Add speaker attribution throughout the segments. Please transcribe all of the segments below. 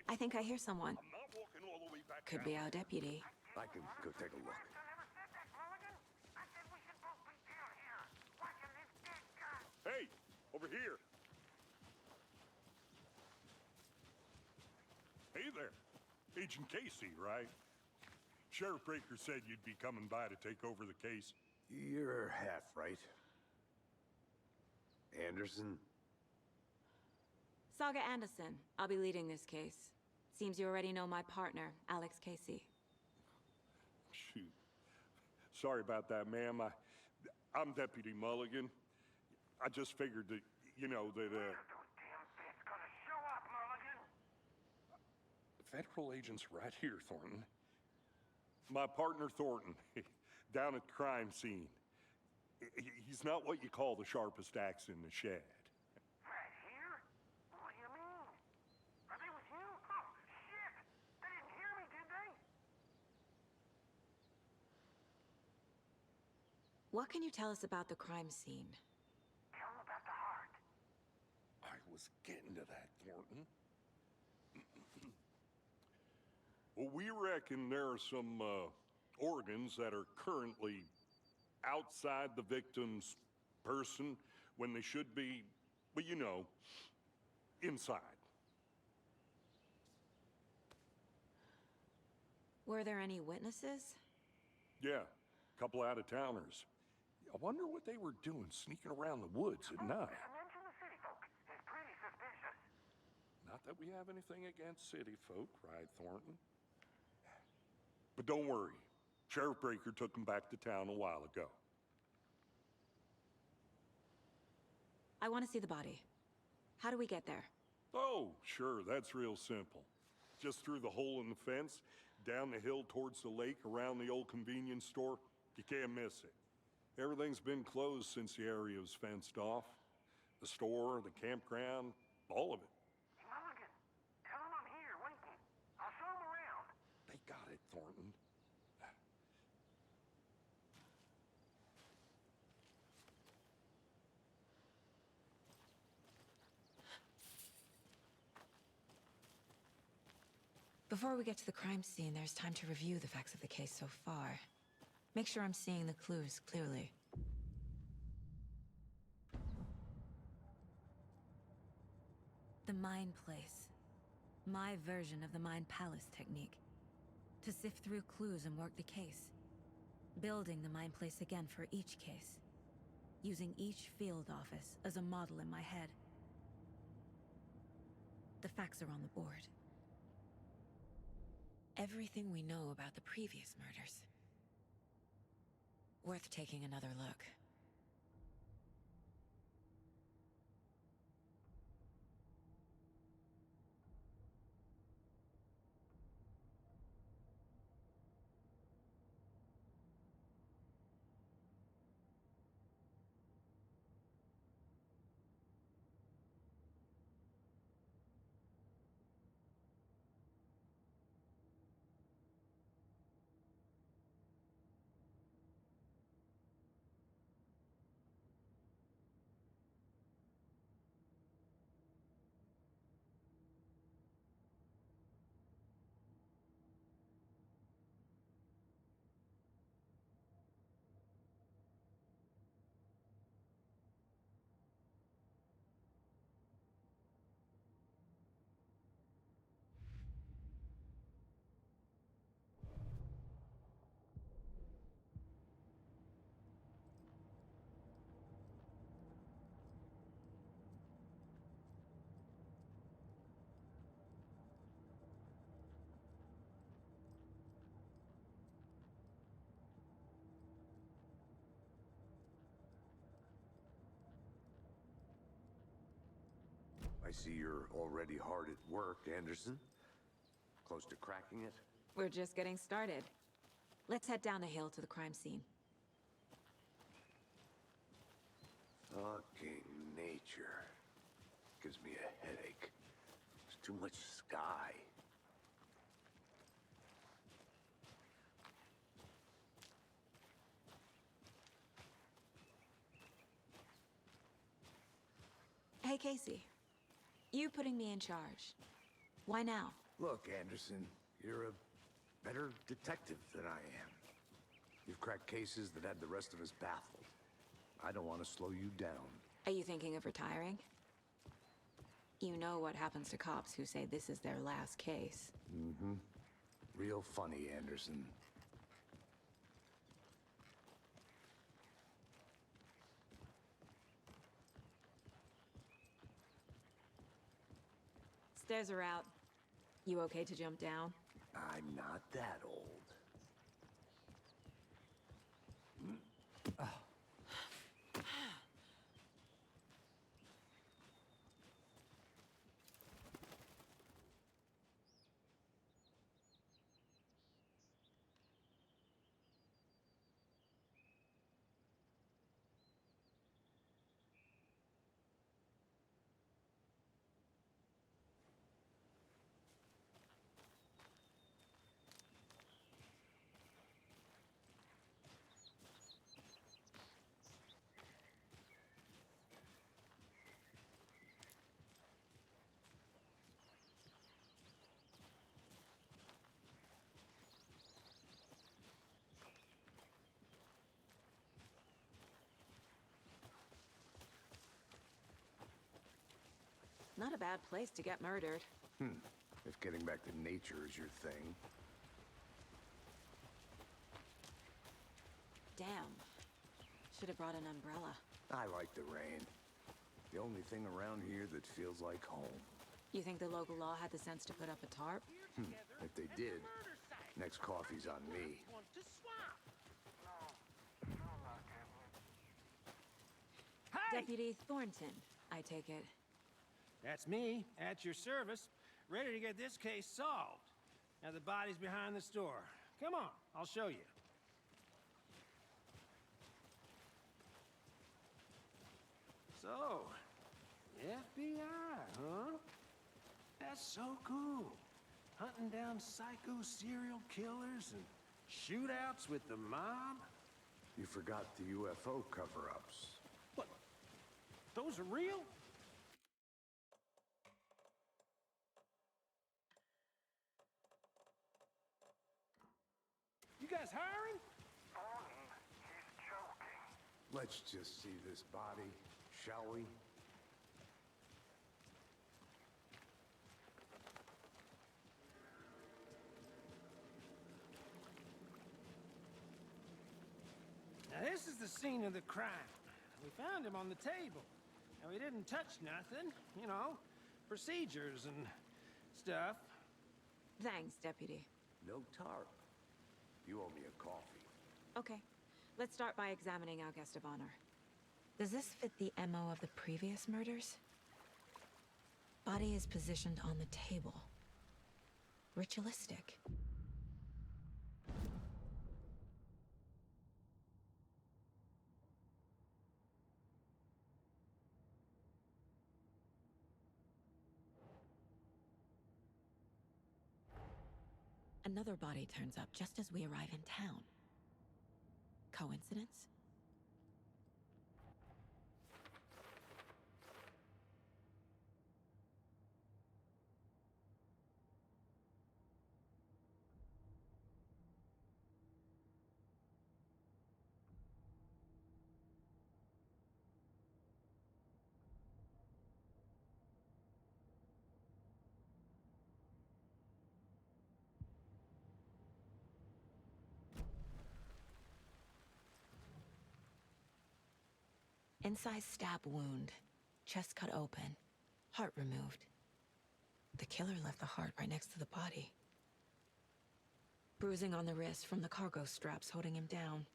Speaker 1: I think I hear someone.
Speaker 2: I'm not walking all the way back
Speaker 1: Could be our deputy.
Speaker 3: I can go take a look.
Speaker 2: Hey, over here. Hey there. Agent Casey, right? Sheriff Breaker said you'd be coming by to take over the case.
Speaker 3: You're half right. Anderson?
Speaker 1: Saga Anderson. I'll be leading this case. Seems you already know my partner, Alex Casey.
Speaker 2: Shoot. Sorry about that, ma'am. I'm Deputy Mulligan. I just figured that, you know, that, Federal agent's right here, Thornton. My partner, Thornton, down at the crime scene. He's not what you call the sharpest axe in the shed.
Speaker 4: Right here? What do you mean? Are they with you? Oh, shit! They didn't hear me, did they?
Speaker 1: What can you tell us about the crime scene?
Speaker 4: Tell them about the heart.
Speaker 2: I was getting to that, Thornton. Well, we reckon there are some, organs that are currently outside the victim's person when they should be, well, you know, inside.
Speaker 1: Were there any witnesses?
Speaker 2: Yeah, a couple out-of-towners. I wonder what they were doing sneaking around the woods at night.
Speaker 4: Mention the city folk. It's pretty suspicious.
Speaker 2: Not that we have anything against city folk, right, Thornton? But don't worry. Sheriff Breaker took them back to town a while ago.
Speaker 1: I want to see the body. How do we get there?
Speaker 2: Oh, sure, that's real simple. Just through the hole in the fence, down the hill towards the lake, around the old convenience store. You can't miss it. Everything's been closed since the area was fenced off. The store, the campground, all of it.
Speaker 4: Mulligan, tell them I'm here, waiting. I'll show them around.
Speaker 2: They got it, Thornton.
Speaker 1: Before we get to the crime scene, there's time to review the facts of the case so far. Make sure I'm seeing the clues clearly. The Mind Place. My version of the Mind Palace technique. To sift through clues and work the case. Building the Mind Place again for each case. Using each field office as a model in my head. The facts are on the board. Everything we know about the previous murders. Worth taking another look.
Speaker 3: I see you're already hard at work, Anderson. Close to cracking it?
Speaker 1: We're just getting started. Let's head down the hill to the crime scene.
Speaker 3: Fucking nature. Gives me a headache. There's too much sky.
Speaker 1: Hey, Casey. You putting me in charge. Why now?
Speaker 3: Look, Anderson, you're a better detective than I am. You've cracked cases that had the rest of us baffled. I don't want to slow you down.
Speaker 1: Are you thinking of retiring? You know what happens to cops who say this is their last case.
Speaker 3: Mm-hmm. Real funny, Anderson.
Speaker 1: Stairs are out. You okay to jump down?
Speaker 3: I'm not that old.
Speaker 1: Not a bad place to get murdered.
Speaker 3: If getting back to nature is your thing.
Speaker 1: Damn. Should have brought an umbrella.
Speaker 3: I like the rain. The only thing around here that feels like home.
Speaker 1: You think the local law had the sense to put up a tarp?
Speaker 3: If they did, next coffee's on me.
Speaker 5: Hey!
Speaker 1: Deputy Thornton, I take it.
Speaker 5: That's me, at your service, ready to get this case solved. Now the body's behind the store. Come on, I'll show you. So, FBI, huh? That's so cool. Hunting down psycho serial killers and shootouts with the mob.
Speaker 3: You forgot the UFO cover-ups.
Speaker 5: What? Those are real? You guys hiring?
Speaker 4: Thornton, he's joking.
Speaker 3: Let's just see this body, shall we?
Speaker 5: Now this is the scene of the crime. We found him on the table. And we didn't touch nothing, you know, procedures and stuff.
Speaker 1: Thanks, Deputy.
Speaker 3: No tarp. You owe me a coffee.
Speaker 1: Okay. Let's start by examining our guest of honor. Does this fit the MO of the previous murders? Body is positioned on the table. Ritualistic. Another body turns up just as we arrive in town. Coincidence? Incise stab wound. Chest cut open. Heart removed. The killer left the heart right next to the body. Bruising on the wrist from the cargo straps holding him down.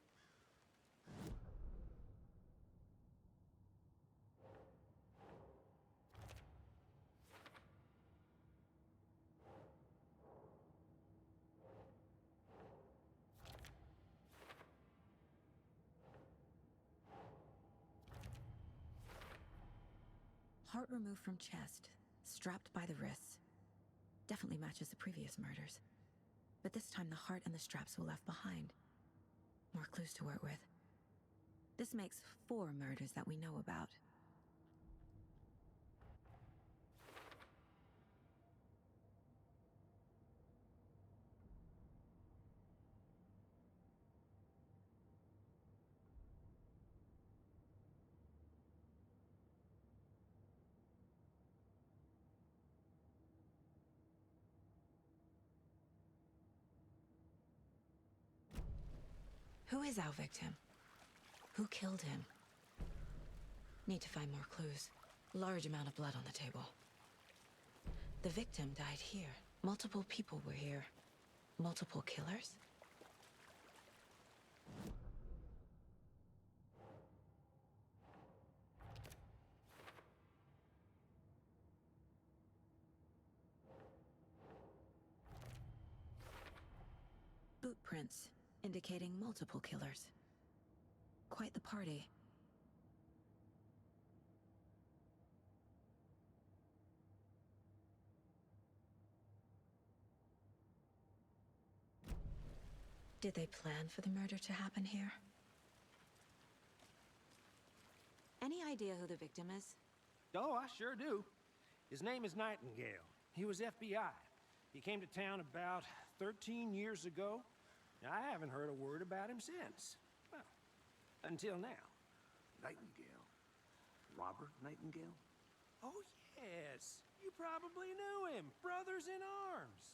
Speaker 1: Heart removed from chest, strapped by the wrists. Definitely matches the previous murders. But this time the heart and the straps were left behind. More clues to work with. This makes 4 murders that we know about. Who is our victim? Who killed him? Need to find more clues. Large amount of blood on the table. The victim died here. Multiple people were here. Multiple killers? Boot prints, indicating multiple killers. Quite the party. Did they plan for the murder to happen here? Any idea who the victim is?
Speaker 5: Oh, I sure do. His name is Nightingale. He was FBI. He came to town about 13 years ago. I haven't heard a word about him since. Well, until now.
Speaker 3: Nightingale? Robert Nightingale?
Speaker 5: Oh, yes. You probably knew him. Brothers in arms.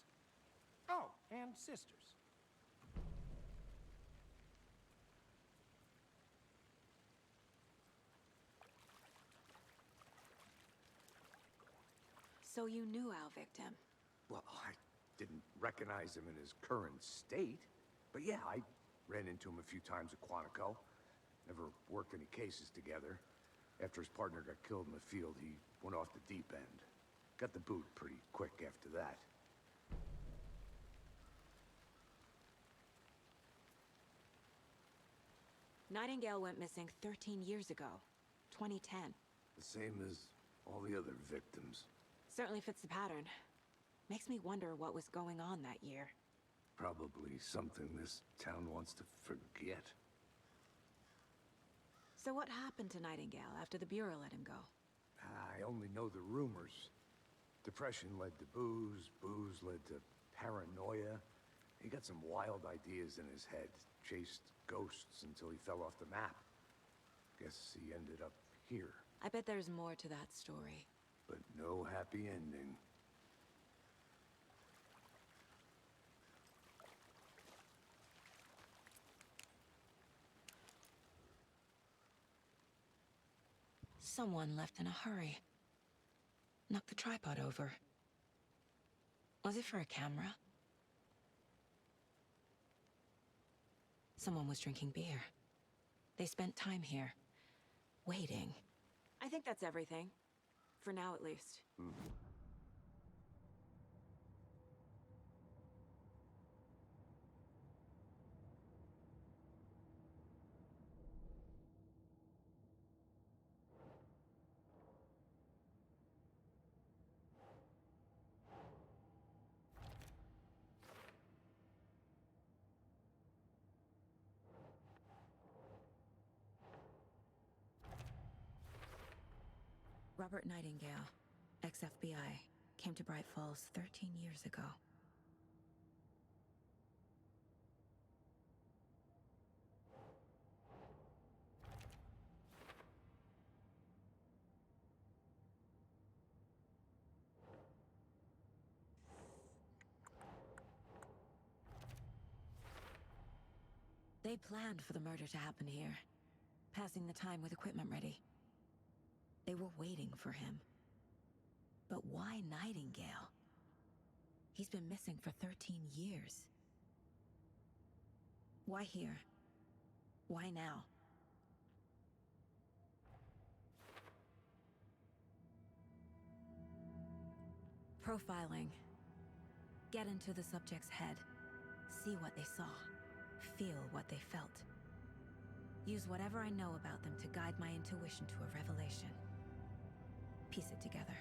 Speaker 5: Oh, and sisters.
Speaker 1: So you knew our victim?
Speaker 3: Well, I didn't recognize him in his current state. But yeah, I ran into him a few times at Quantico. Never worked any cases together. After his partner got killed in the field, he went off the deep end. Got the boot pretty quick after that.
Speaker 1: Nightingale went missing 13 years ago. 2010.
Speaker 3: The same as all the other victims.
Speaker 1: Certainly fits the pattern. Makes me wonder what was going on that year.
Speaker 3: Probably something this town wants to forget.
Speaker 1: So what happened to Nightingale after the Bureau let him go?
Speaker 3: I only know the rumors. Depression led to booze, booze led to paranoia. He got some wild ideas in his head, chased ghosts until he fell off the map. Guess he ended up here,
Speaker 1: I bet there's more to that story.
Speaker 3: but no happy ending.
Speaker 1: Someone left in a hurry. Knocked the tripod over. Was it for a camera? Someone was drinking beer. They spent time here, waiting. I think that's everything. For now, at least. Robert Nightingale, ex-FBI, came to Bright Falls 13 years ago. They planned for the murder to happen here, passing the time with equipment ready. They were waiting for him. But why Nightingale? He's been missing for 13 years. Why here? Why now? Profiling. Get into the subject's head. See what they saw. Feel what they felt. Use whatever I know about them to guide my intuition to a revelation. Piece it together.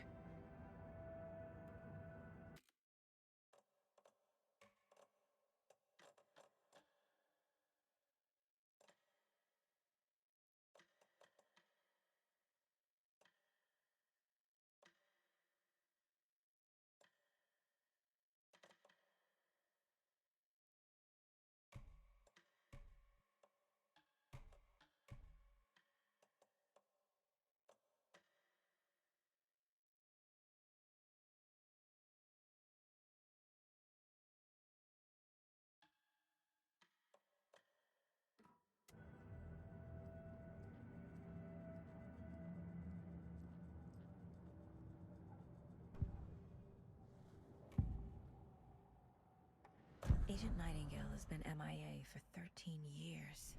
Speaker 1: Agent Nightingale has been MIA for 13 years.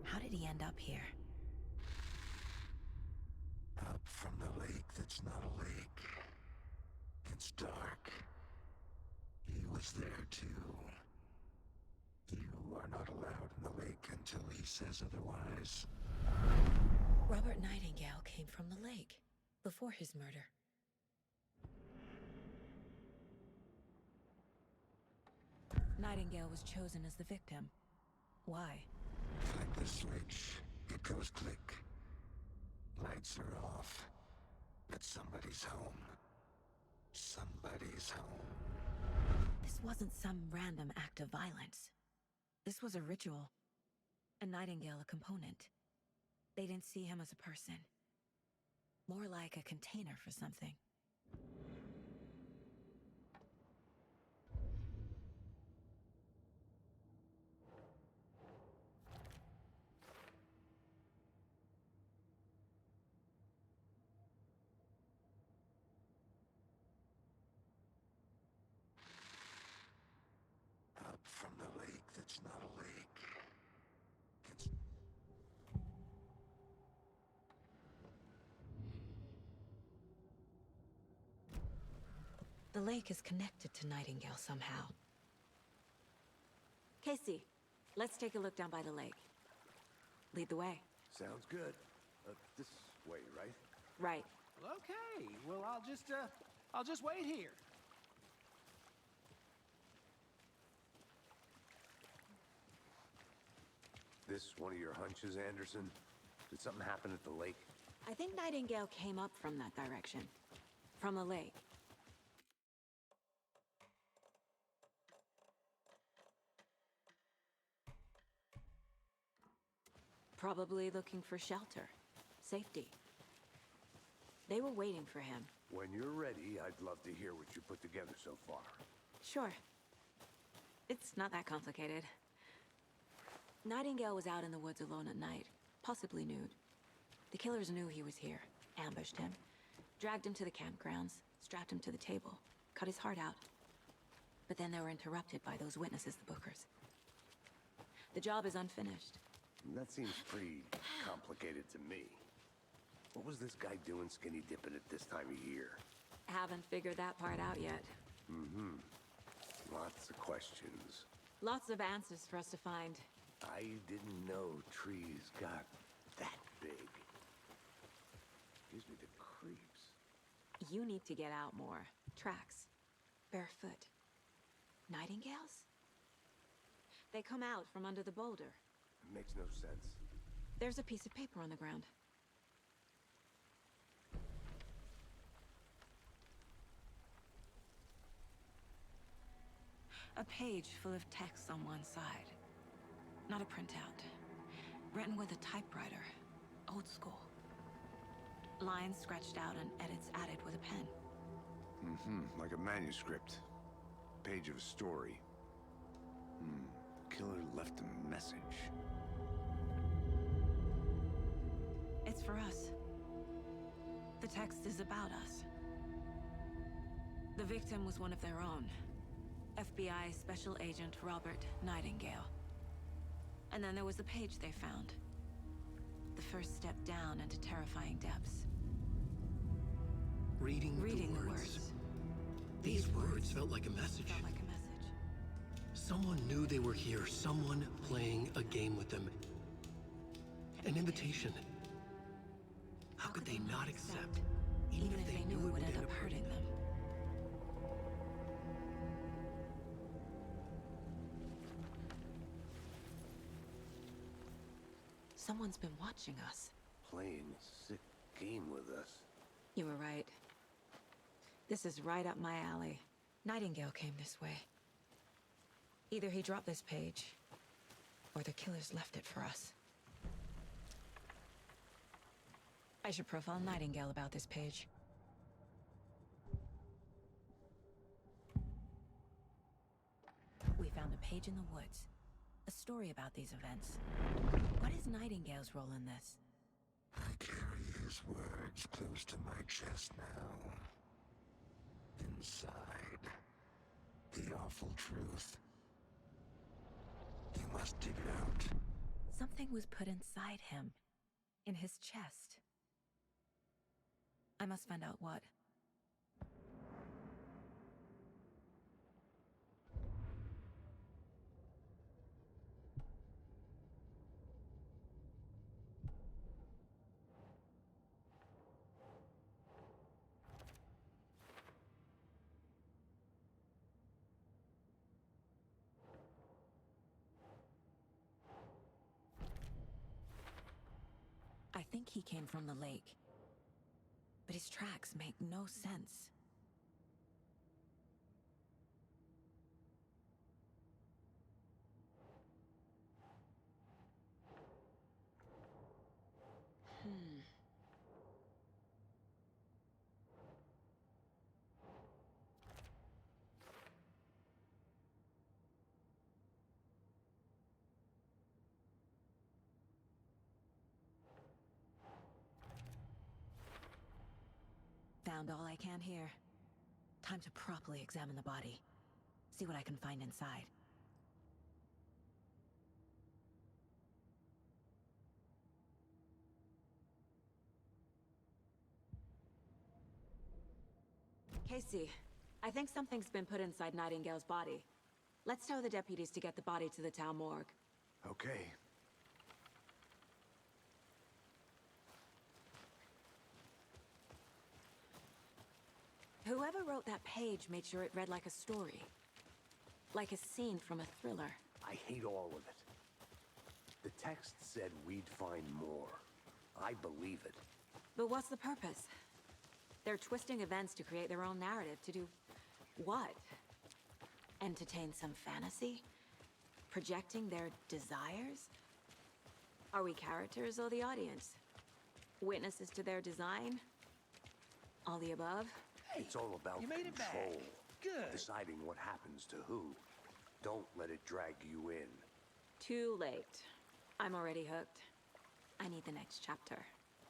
Speaker 1: How did he end up here?
Speaker 6: Up from the lake that's not a lake. It's dark. He was there too. You are not allowed in the lake until he says otherwise.
Speaker 1: Robert Nightingale came from the lake before his murder. Nightingale was chosen as the victim. Why?
Speaker 6: Flip the switch. It goes click. Lights are off. But somebody's home. Somebody's home.
Speaker 1: This wasn't some random act of violence. This was a ritual. And Nightingale a component. They didn't see him as a person. More like a container for something.
Speaker 6: Up from the lake that's not a lake. It's...
Speaker 1: The lake is connected to Nightingale somehow. Casey, let's take a look down by the lake. Lead the way.
Speaker 3: Sounds good. This way, right?
Speaker 1: Right.
Speaker 5: Well, okay. Well, I'll just wait here.
Speaker 3: This one of your hunches, Anderson? Did something happen at the lake?
Speaker 1: I think Nightingale came up from that direction. From the lake. Probably looking for shelter. Safety. They were waiting for him.
Speaker 3: When you're ready, I'd love to hear what you put together so far.
Speaker 1: Sure. It's not that complicated. Nightingale was out in the woods alone at night, possibly nude. The killers knew he was here, ambushed him, dragged him to the campgrounds, strapped him to the table, cut his heart out. But then they were interrupted by those witnesses, the Bookers. The job is unfinished.
Speaker 3: That seems pretty complicated to me. What was this guy doing skinny dipping at this time of year?
Speaker 1: Haven't figured that part out yet.
Speaker 3: Lots of questions.
Speaker 1: Lots of answers for us to find.
Speaker 3: I didn't know trees got that big. Gives me the creeps.
Speaker 1: You need to get out more. Tracks. Barefoot. Nightingales? They come out from under the boulder.
Speaker 3: Makes no sense.
Speaker 1: There's a piece of paper on the ground. A page full of text on one side. Not a printout. Written with a typewriter. Old school. Lines scratched out and edits added with a pen.
Speaker 3: Like a manuscript. Page of a story. Killer left a message.
Speaker 1: It's for us. The text is about us. The victim was one of their own. FBI Special Agent Robert Nightingale. And then there was the page they found. The first step down into terrifying depths.
Speaker 7: Reading
Speaker 1: the words.
Speaker 7: These words felt like a message.
Speaker 1: Felt like a message.
Speaker 7: Someone knew they were here. Someone playing a game with them. An invitation. How could they not accept, even if they knew it would end up hurting them?
Speaker 1: Someone's been watching us.
Speaker 3: Playing a sick game with us.
Speaker 1: You were right. This is right up my alley. Nightingale came this way. Either he dropped this page, or the killers left it for us. I should profile Nightingale about this page. We found a page in the woods. A story about these events. What is Nightingale's role in this?
Speaker 6: I carry his words close to my chest now. Inside, the awful truth. must dig it out.
Speaker 1: Something was put inside him. In his chest. I must find out what. I think he came from the lake. But his tracks make no sense. Found all I can here. Time to properly examine the body. See what I can find inside. Casey, I think something's been put inside Nightingale's body. Let's tell the deputies to get the body to the town morgue.
Speaker 3: Okay.
Speaker 1: Whoever wrote that page made sure it read like a story. Like a scene from a thriller.
Speaker 3: I hate all of it. The text said we'd find more. I believe it.
Speaker 1: But what's the purpose? They're twisting events to create their own narrative. To do what? Entertain some fantasy? Projecting their desires? Are we characters or the audience? Witnesses to their design? All the above?
Speaker 5: Hey,
Speaker 3: It's all about
Speaker 5: you made it back.
Speaker 3: control.
Speaker 5: Good.
Speaker 3: Deciding what happens to who. Don't let it drag you in.
Speaker 1: Too late. I'm already hooked. I need the next chapter.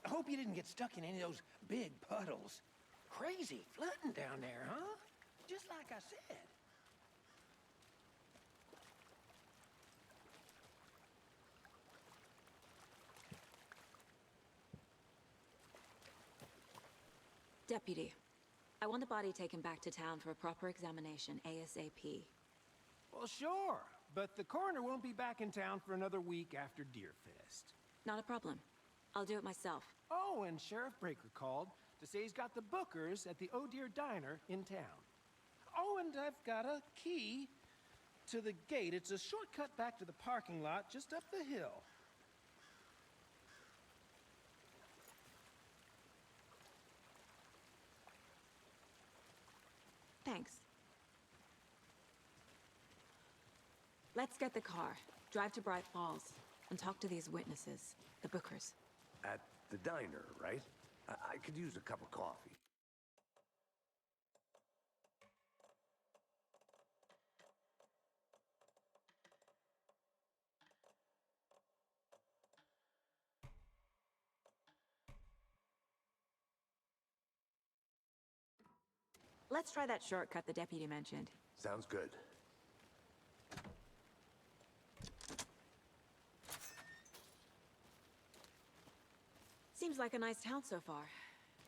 Speaker 5: I hope you didn't get stuck in any of those big puddles. Crazy flooding down there, huh? Just like I said.
Speaker 1: Deputy, I want the body taken back to town for a proper examination ASAP.
Speaker 5: Well, sure. But the coroner won't be back in town for another week after Deerfest.
Speaker 1: Not a problem. I'll do it myself.
Speaker 5: Oh, and Sheriff Breaker called to say he's got the Bookers at the Oh Dear Diner in town. Oh, and I've got a key to the gate. It's a shortcut back to the parking lot just up the hill.
Speaker 1: Thanks. Let's get the car, drive to Bright Falls, and talk to these witnesses, the Bookers.
Speaker 3: At the diner, right? I could use a cup of coffee.
Speaker 1: Let's try that shortcut the deputy mentioned.
Speaker 3: Sounds good.
Speaker 1: Seems like a nice town so far.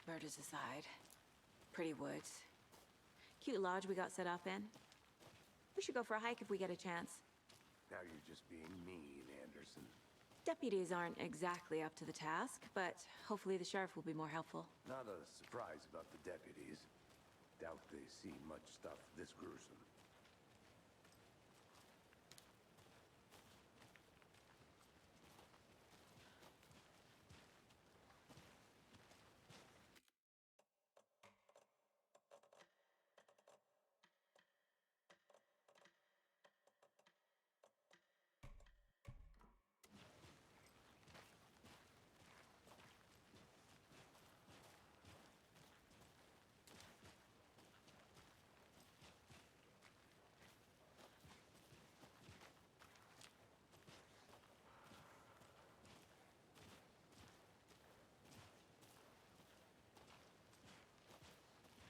Speaker 1: Murders aside. Pretty woods. Cute lodge we got set up in. We should go for a hike if we get a chance.
Speaker 3: Now you're just being mean, Anderson.
Speaker 1: Deputies aren't exactly up to the task, but hopefully the sheriff will be more helpful.
Speaker 3: Not a surprise about the deputies. Doubt they see much stuff this gruesome.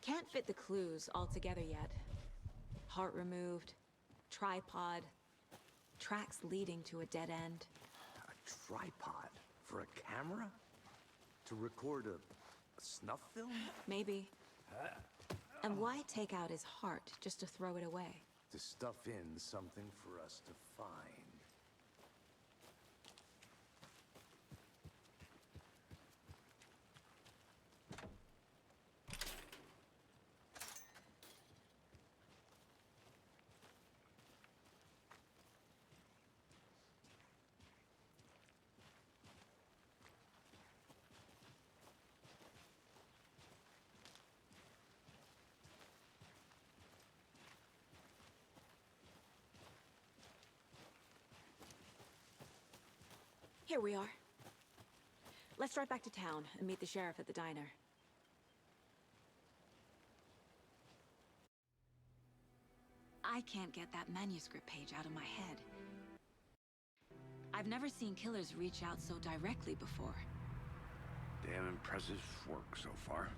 Speaker 1: Can't fit the clues all together yet. Heart removed, tripod, Tracks leading to a dead end.
Speaker 3: A tripod for a camera? To record a snuff film?
Speaker 1: Maybe. And why take out his heart just to throw it away?
Speaker 3: To stuff in something for us to find.
Speaker 1: Here we are. Let's drive back to town and meet the sheriff at the diner. I can't get that manuscript page out of my head. I've never seen killers reach out so directly before.
Speaker 3: Damn impressive work so far.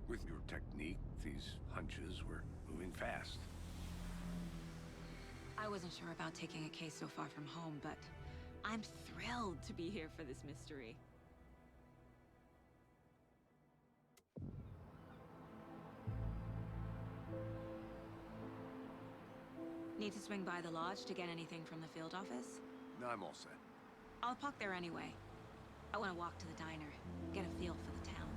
Speaker 3: With your technique, these hunches were moving fast.
Speaker 1: I wasn't sure about taking a case so far from home, but I'm thrilled to be here for this mystery. Need to swing by the lodge to get anything from the field office?
Speaker 3: No, I'm all set.
Speaker 1: I'll park there anyway. I want to walk to the diner, get a feel for the town.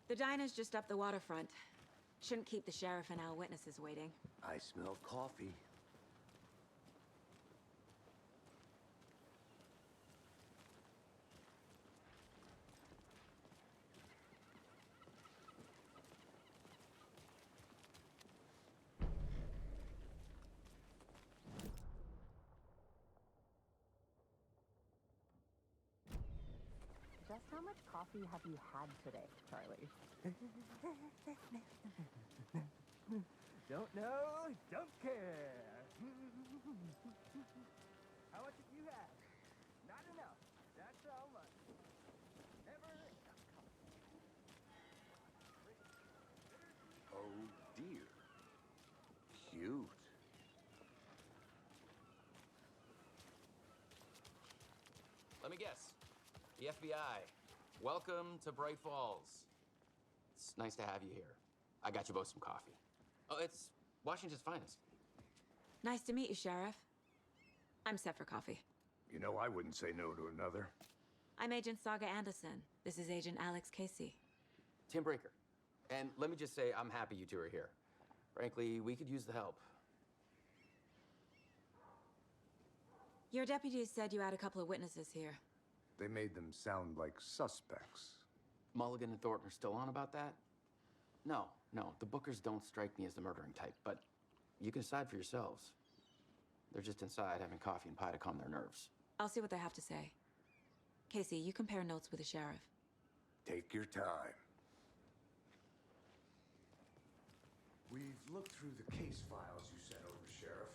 Speaker 1: The diner's just up the waterfront. Shouldn't keep the sheriff and our witnesses waiting.
Speaker 3: I smell coffee.
Speaker 8: Just how much coffee have you had today, Charlie? Don't know, don't care. How much have you had? Not enough. That's how much. Never enough coffee.
Speaker 3: Oh dear. Cute.
Speaker 9: Let me guess. The FBI. Welcome to Bright Falls. It's nice to have you here. I got you both some coffee. Oh, it's Washington's finest.
Speaker 1: Nice to meet you, Sheriff. I'm set for coffee.
Speaker 3: You know, I wouldn't say no to another.
Speaker 1: I'm Agent Saga Anderson. This is Agent Alex Casey.
Speaker 9: Tim Breaker. And let me just say, I'm happy you two are here. Frankly, we could use the help.
Speaker 1: Your deputies said you had a couple of witnesses here.
Speaker 3: They made them sound like suspects.
Speaker 9: Mulligan and Thornton are still on about that? No, the Bookers don't strike me as the murdering type, but you can decide for yourselves. They're just inside having coffee and pie to calm their nerves.
Speaker 1: I'll see what they have to say. Casey, you compare notes with the sheriff.
Speaker 3: Take your time. We've looked through the case files you sent over, Sheriff.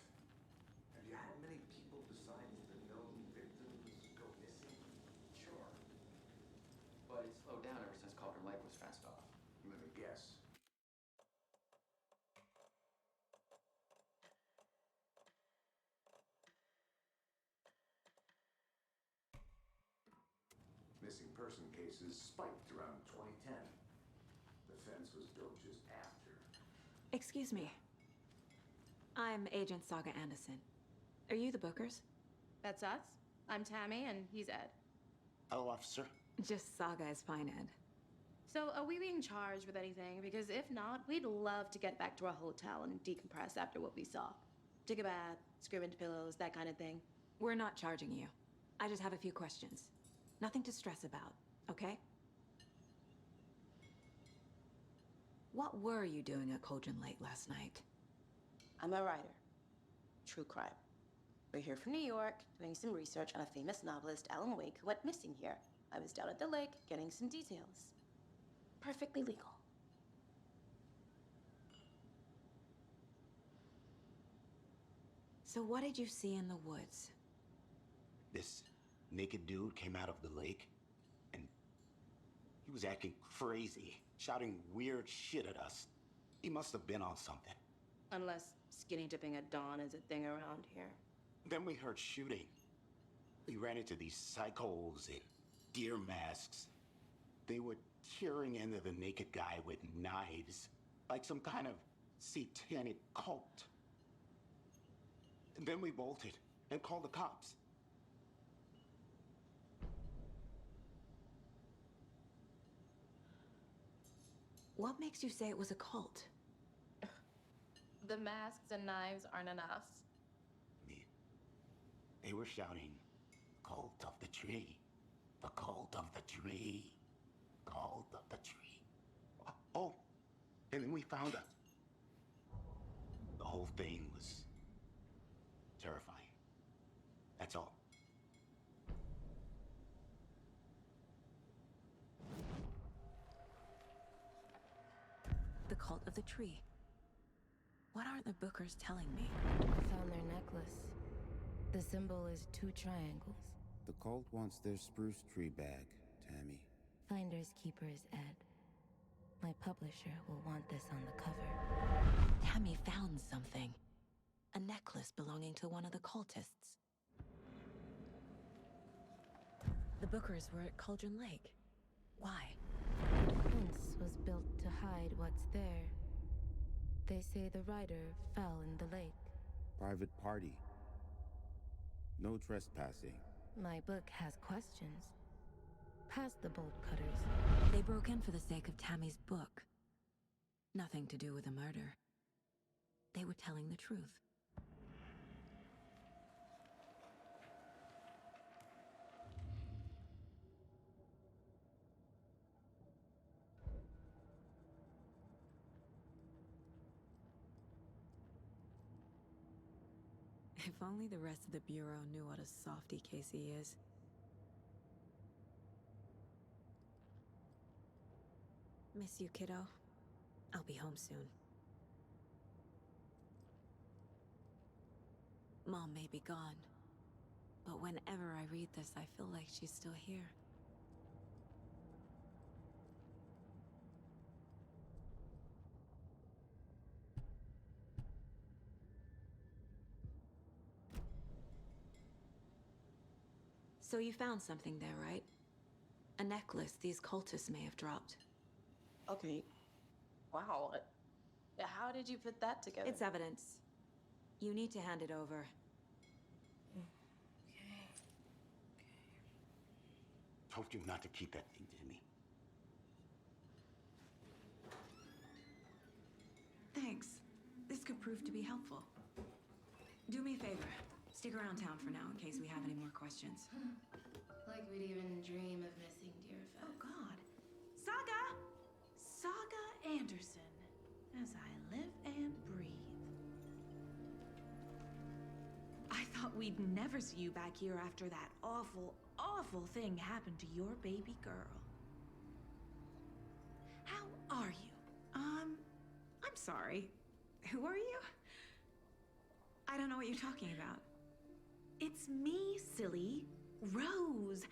Speaker 3: Have you had many people besides the known victims go missing?
Speaker 9: Sure. But it's slowed down ever since Cauldron Lake was fenced off.
Speaker 3: Let me guess. Missing person cases spiked around 2010. The fence was built just after.
Speaker 1: Excuse me. I'm Agent Saga Anderson. Are you the Bookers?
Speaker 10: That's us. I'm Tammy, and he's Ed.
Speaker 11: Hello, officer.
Speaker 1: Just Saga is fine, Ed.
Speaker 10: So, are we being charged with anything? Because if not, we'd love to get back to our hotel and decompress after what we saw. Take a bath, scream into pillows, that kind of thing.
Speaker 1: We're not charging you. I just have a few questions. Nothing to stress about, okay? What were you doing at Cauldron Lake last night?
Speaker 10: I'm a writer. True crime. We're here from New York, doing some research on a famous novelist, Alan Wake, who went missing here. I was down at the lake, getting some details. Perfectly legal.
Speaker 1: So what did you see in the woods?
Speaker 6: This naked dude came out of the lake, and he was acting crazy, shouting weird shit at us. He must have been on something.
Speaker 10: Unless skinny dipping at dawn is a thing around here.
Speaker 6: Then we heard shooting. We ran into these psychos in deer masks. They were tearing into the naked guy with knives, like some kind of satanic cult. And then we bolted and called the cops.
Speaker 1: What makes you say it was a cult?
Speaker 10: The masks and knives aren't enough.
Speaker 6: They were shouting, "Cult of the tree, the cult of the tree, cult of the tree." Oh, and then we found out. The whole thing was terrifying. That's all.
Speaker 1: The cult of the tree. What aren't the Bookers telling me?
Speaker 11: I found their necklace. The symbol is 2 triangles.
Speaker 12: The cult wants their spruce tree bag, Tammy.
Speaker 11: Finders keepers, Ed. My publisher will want this on the cover.
Speaker 1: Tammy found something. A necklace belonging to one of the cultists. The Bookers were at Cauldron Lake. Why?
Speaker 11: The fence was built to hide what's there. They say the rider fell in the lake.
Speaker 12: Private party. No trespassing.
Speaker 11: My book has questions. Past the bolt cutters.
Speaker 1: They broke in for the sake of Tammy's book. Nothing to do with a murder. They were telling the truth. If only the rest of the Bureau knew what a softy Casey is. Miss you, kiddo. I'll be home soon. Mom may be gone, but whenever I read this, I feel like she's still here. So you found something there, right? A necklace these cultists may have dropped.
Speaker 10: Okay. Wow. How did you put that together?
Speaker 1: It's evidence. You need to hand it over.
Speaker 6: Told you not to keep that thing to me.
Speaker 1: Thanks. This could prove to be helpful. Do me a favor. Stick around town for now in case we have any more questions.
Speaker 11: Like we'd even dream of missing dear Fez.
Speaker 13: Oh, God. Saga! Saga Anderson. As I live and breathe. I thought we'd never see you back here after that awful, awful thing happened to your baby girl. How are you? I'm sorry. Who are you? I don't know what you're talking about. It's me, silly. Rose.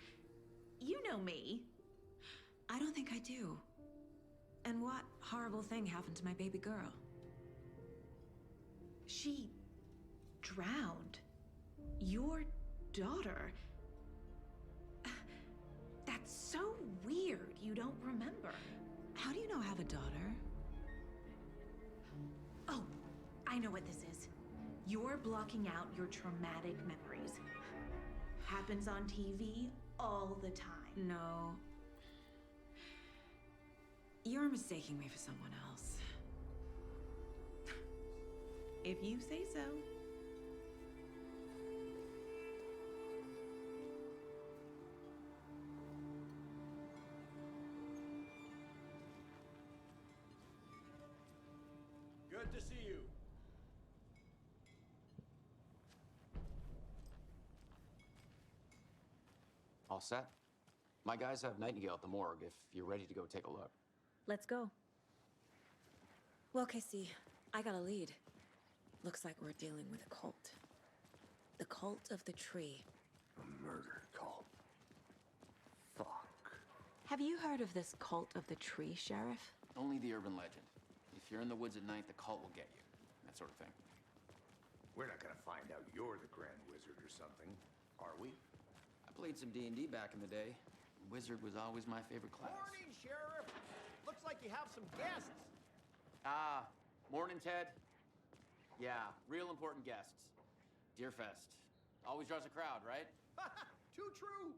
Speaker 13: You know me.
Speaker 1: I don't think I do. And what horrible thing happened to my baby girl?
Speaker 13: She drowned. Your daughter. That's so weird you don't remember.
Speaker 1: How do you know I have a daughter?
Speaker 13: Oh, I know what this is. You're blocking out your traumatic memories. Happens on TV all the time.
Speaker 1: No. You're mistaking me for someone else.
Speaker 13: If you say so.
Speaker 5: Good to see you.
Speaker 9: All set? My guys have Nightingale at the morgue if you're ready to go take a look.
Speaker 1: Let's go. Well, Casey, I got a lead. Looks like we're dealing with a cult. The Cult of the Tree.
Speaker 3: A murder cult. Fuck.
Speaker 14: Have you heard of this Cult of the Tree, Sheriff?
Speaker 9: Only the urban legend. If you're in the woods at night, the cult will get you. That sort of thing.
Speaker 3: We're not gonna find out you're the Grand Wizard or something, are we?
Speaker 9: I played some D&D back in the day. Wizard was always my favorite class.
Speaker 8: Morning, Sheriff. Looks like you have some guests.
Speaker 9: Ah, morning, Ted. Yeah, real important guests. Deerfest. Always draws a crowd, right?
Speaker 8: Too true.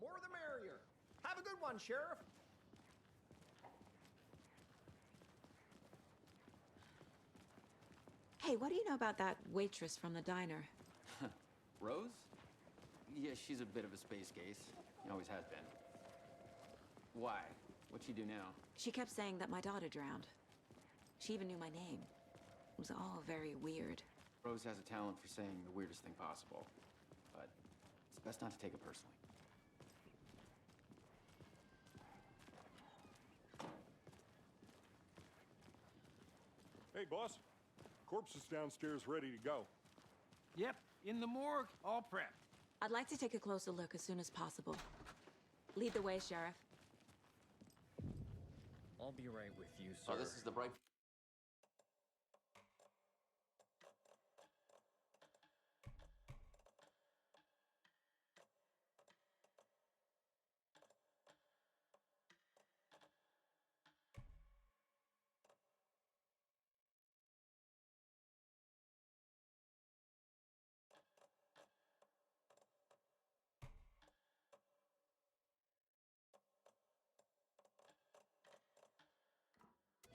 Speaker 8: More the merrier. Have a good one, Sheriff.
Speaker 14: Hey, what do you know about that waitress from the diner?
Speaker 9: Rose? Yeah, she's a bit of a space case. She always has been. Why? What'd she do now?
Speaker 14: She kept saying that my daughter drowned. She even knew my name. It was all very weird.
Speaker 9: Rose has a talent for saying the weirdest thing possible. But it's best not to take it personally.
Speaker 2: Hey, boss. Corpse is downstairs ready to go.
Speaker 5: Yep, in the morgue, all prepped.
Speaker 14: I'd like to take a closer look as soon as possible. Lead the way, Sheriff.
Speaker 15: I'll be right with you, sir.
Speaker 9: Oh, this is the Bright...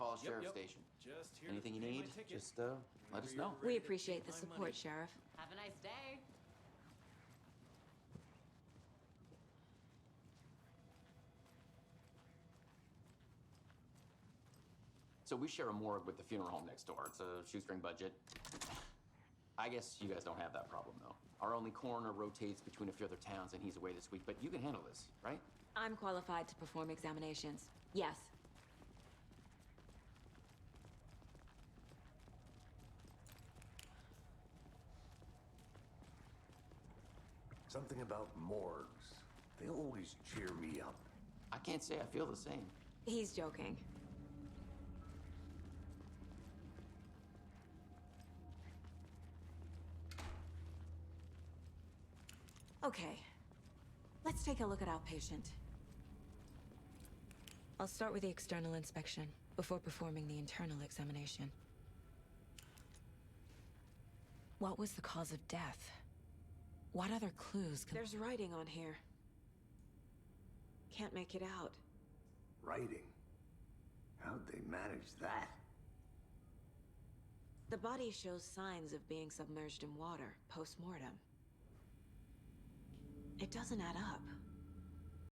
Speaker 9: Falls Sheriff Station.
Speaker 15: Just here
Speaker 9: Anything
Speaker 15: to
Speaker 9: you
Speaker 15: pay my
Speaker 9: need,
Speaker 15: ticket.
Speaker 9: just let us know.
Speaker 14: We appreciate the support, Sheriff.
Speaker 16: Have a nice day.
Speaker 9: So we share a morgue with the funeral home next door. It's a shoestring budget. I guess you guys don't have that problem, though. Our only coroner rotates between a few other towns, and he's away this week. But you can handle this, right?
Speaker 14: I'm qualified to perform examinations. Yes.
Speaker 3: Something about morgues. They always cheer me up.
Speaker 9: I can't say I feel the same.
Speaker 14: He's joking. Okay. Let's take a look at our patient. I'll start with the external inspection before performing the internal examination. What was the cause of death? What other clues can... There's writing on here. Can't make it out.
Speaker 3: Writing? How'd they manage that?
Speaker 14: The body shows signs of being submerged in water post-mortem. It doesn't add up.